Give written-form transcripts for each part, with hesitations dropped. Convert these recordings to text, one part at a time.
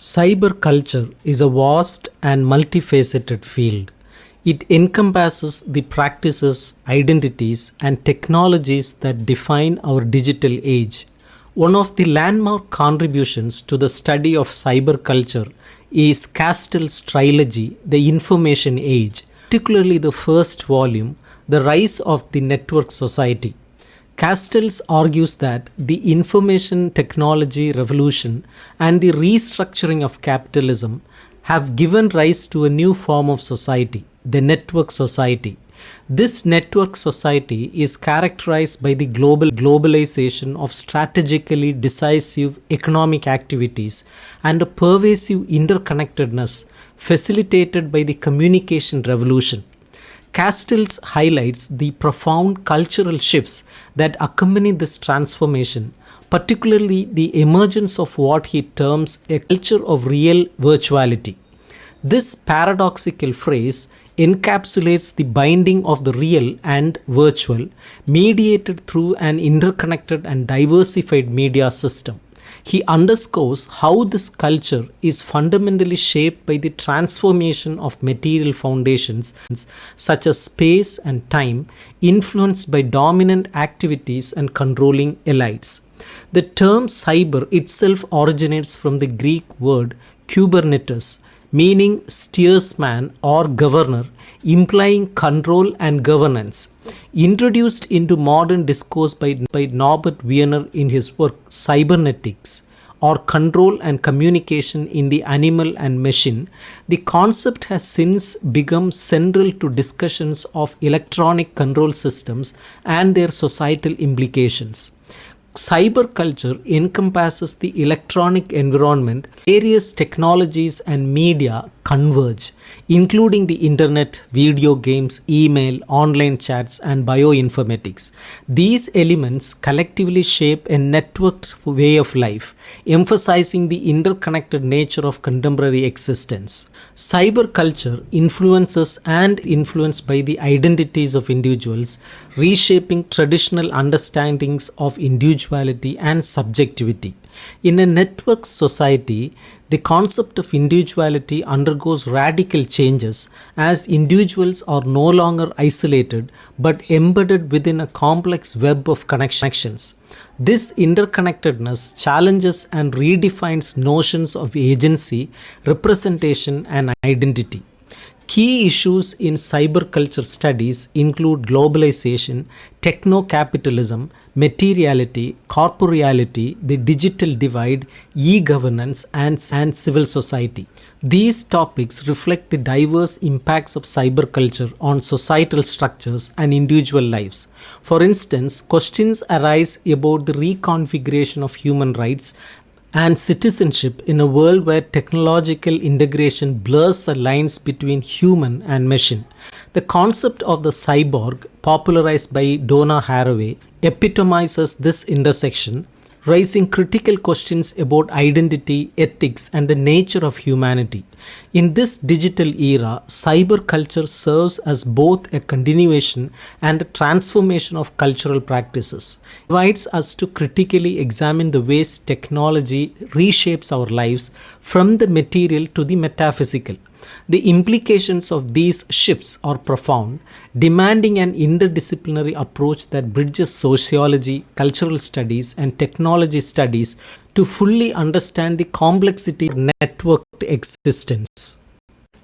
Cyberculture is a vast and multifaceted field. It encompasses the practices, identities, and technologies that define our digital age. One of the landmark contributions to the study of cyberculture is Castell's trilogy, The Information Age, particularly the first volume, The Rise of the Network Society. Castells argues that the information technology revolution and the restructuring of capitalism have given rise to a new form of society, the network society. This network society is characterized by the globalization of strategically decisive economic activities and a pervasive interconnectedness facilitated by the communication revolution. Castells highlights the profound cultural shifts that accompany this transformation, particularly the emergence of what he terms a culture of real virtuality. This paradoxical phrase encapsulates the binding of the real and virtual, mediated through an interconnected and diversified media system. He underscores how this culture is fundamentally shaped by the transformation of material foundations such as space and time, influenced by dominant activities and controlling elites. The term cyber itself originates from the Greek word Kubernetes, meaning steersman or governor, implying control and governance. Introduced into modern discourse by Norbert Wiener in his work Cybernetics, or Control and Communication in the Animal and Machine, the concept has since become central to discussions of electronic control systems and their societal implications. Cyberculture encompasses the electronic environment. Various technologies and media converge, including the internet, video games, email, online chats, and bioinformatics. These elements collectively shape a networked way of life, emphasizing the interconnected nature of contemporary existence. Cyberculture influences and influenced by the identities of individuals, reshaping traditional understandings of individuality and subjectivity. In a network society, the concept of individuality undergoes radical changes as individuals are no longer isolated but embedded within a complex web of connections. This interconnectedness challenges and redefines notions of agency, representation, and identity. Key issues in cyberculture studies include globalization, techno-capitalism, materiality, corporeality, the digital divide, e-governance, and civil society. These topics reflect the diverse impacts of cyberculture on societal structures and individual lives. For instance, questions arise about the reconfiguration of human rights and citizenship in a world where technological integration blurs the lines between human and machine. The concept of the cyborg, popularized by Donna Haraway, epitomizes this intersection, raising critical questions about identity, ethics, and the nature of humanity. In this digital era, cyberculture serves as both a continuation and a transformation of cultural practices. It invites us to critically examine the ways technology reshapes our lives from the material to the metaphysical. The implications of these shifts are profound, demanding an interdisciplinary approach that bridges sociology, cultural studies, and technology studies to fully understand the complexity of networked existence.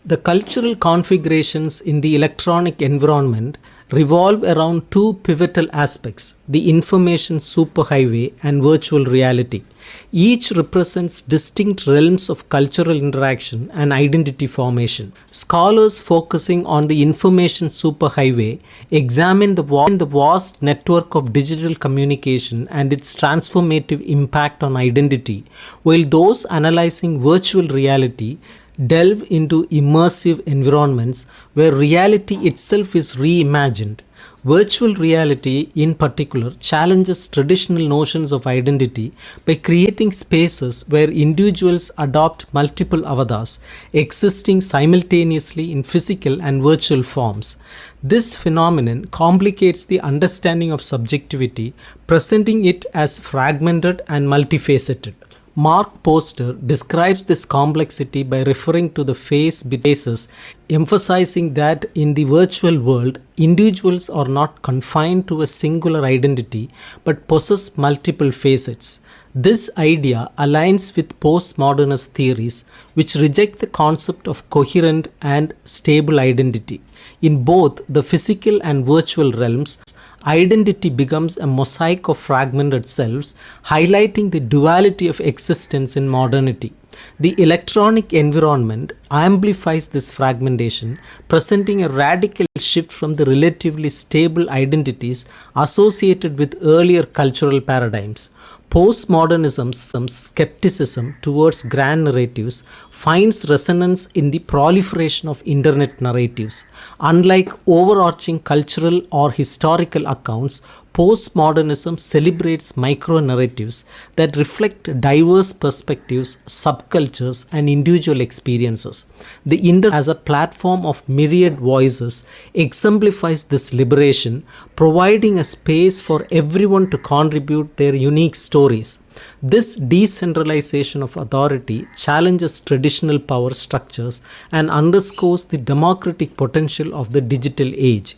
The cultural configurations in the electronic environment revolve around two pivotal aspects, the information superhighway and virtual reality. Each represents distinct realms of cultural interaction and identity formation. Scholars focusing on the information superhighway examine the vast network of digital communication and its transformative impact on identity, while those analyzing virtual reality delve into immersive environments where reality itself is reimagined. Virtual reality, in particular, challenges traditional notions of identity by creating spaces where individuals adopt multiple avatars, existing simultaneously in physical and virtual forms. This phenomenon complicates the understanding of subjectivity, presenting it as fragmented and multifaceted. Mark Poster describes this complexity by referring to the phases, emphasizing that in the virtual world, individuals are not confined to a singular identity but possess multiple facets. This idea aligns with postmodernist theories, which reject the concept of coherent and stable identity. In both the physical and virtual realms, identity becomes a mosaic of fragmented selves, highlighting the duality of existence in modernity. The electronic environment amplifies this fragmentation, presenting a radical shift from the relatively stable identities associated with earlier cultural paradigms. Postmodernism's skepticism towards grand narratives finds resonance in the proliferation of internet narratives. Unlike overarching cultural or historical accounts, postmodernism celebrates micro narratives that reflect diverse perspectives, subcultures, and individual experiences. The internet as a platform of myriad voices exemplifies this liberation, providing a space for everyone to contribute their unique stories. This decentralization of authority challenges traditional power structures and underscores the democratic potential of the digital age.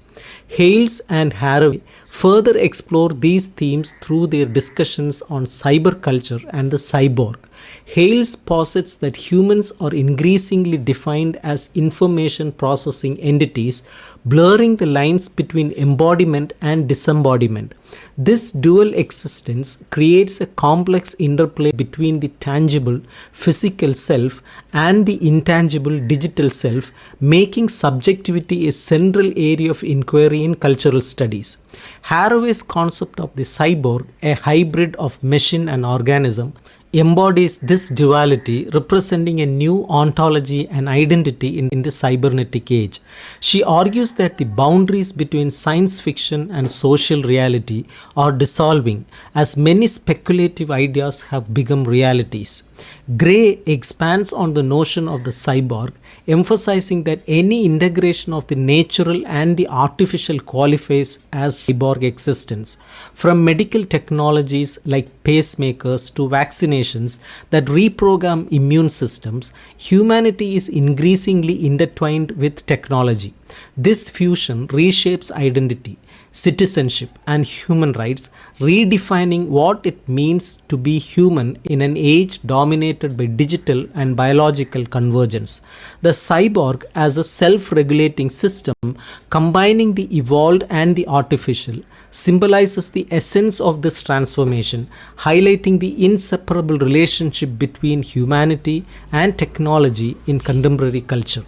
Hales and Haraway further explore these themes through their discussions on cyberculture and the cyborg. Hales posits that humans are increasingly defined as information processing entities, blurring the lines between embodiment and disembodiment. This dual existence creates a complex interplay between the tangible physical self and the intangible digital self, making subjectivity a central area of inquiry in cultural studies. Haraway's concept of the cyborg, a hybrid of machine and organism, embodies this duality, representing a new ontology and identity in the cybernetic age. She argues that the boundaries between science fiction and social reality are dissolving as many speculative ideas have become realities. Gray expands on the notion of the cyborg, emphasizing that any integration of the natural and the artificial qualifies as cyborg existence. From medical technologies like pacemakers to vaccinations that reprogram immune systems, humanity is increasingly intertwined with technology. This fusion reshapes identity, citizenship, and human rights, redefining what it means to be human in an age dominated by digital and biological convergence. The cyborg, as a self regulating system combining the evolved and the artificial, symbolizes the essence of this transformation, highlighting the inseparable relationship between humanity and technology in contemporary culture.